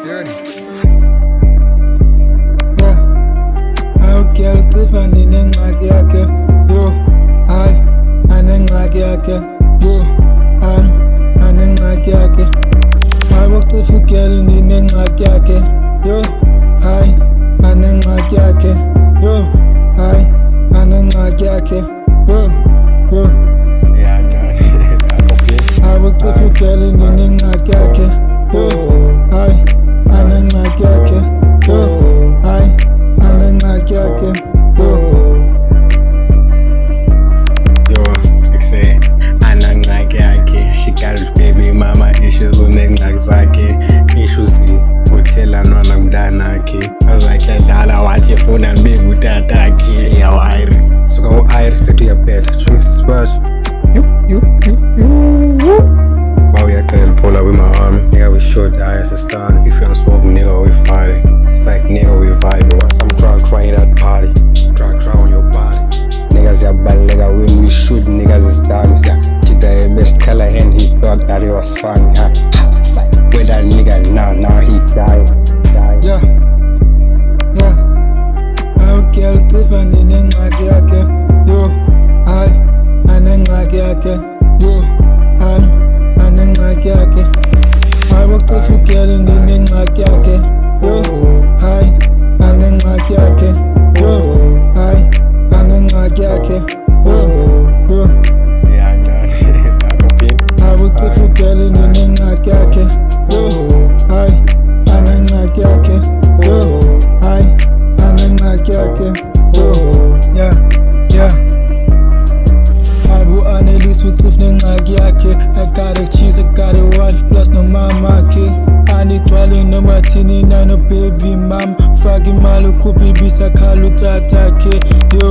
Dirty. Yeah, awukuyalicisha ninengxaki yakhe. Yo, hayi, anengxaki yakhe. Yo, hayi, anengxaki yakhe. Hayi bokucisha ugeli ninengxaki yakhe. Yo, hayi, anengxaki yakhe. Yo, hayi, anengxaki yakhe. Yo. Yeah, Hayi bokucisha ugeli ninengxaki yakhe. Yo, hayi, anengxaki yakhe. Yo, hayi, anengxaki yakhe. Yo, ik say, anengxaki yakhe. She got baby mama issues unengxaki zakhe. Issues uthelana nomntanakhe. Azakhe adlala wathi efuna mbeke utatakhe. Yaw Ayri. Suka u-Ayri ethi uyabheda. Tshonisa isipaji. Uyaqela pull up with my army. Nigga, we short the ass and stun. If you don't smoke, nigga, we fighting. Psych, nigga, we vibing. Want some drug right at party. Drug on your body. Niggas are bad, nigga, when we shoot, niggas is dummies. Yeah, Chita best tell a hand, he thought that it was funny. Ha, psych, with that nigga now he died. Yeah. Awukuyalicisha ninengxaki yakhe. Yo, hayi, anengxaki yakhe. Yo, hayi, anengxaki yakhe. Hayi bokucisha ugeli ninengxaki yakhe. Yo, hayi, anengxaki yakhe. Yo, hayi, anengxaki yakhe. Yo. Yeah, done. Hayi bokucisha ugeli ninengxaki yakhe. Yo, hayi, anengxaki yakhe. Yo, hayi, anengxaki yakhe. Yeah. Hayi bu-Anneliese ucifa nengxaki yakhe. I got a cheese, I got a wife plus no mamakhe. Anigcwali noma thini nano baby mama. Faka imali ukhuphe ibisakhala utatakhe. Yo,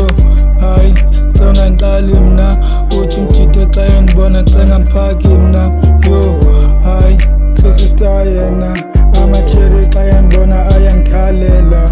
hayi, cenga ngiqali mna. Uthi umjide xa endibona cenga mphaki mna. Yo, hayi, sesista yena. Ama-cherry xa endibona ayangikhalela.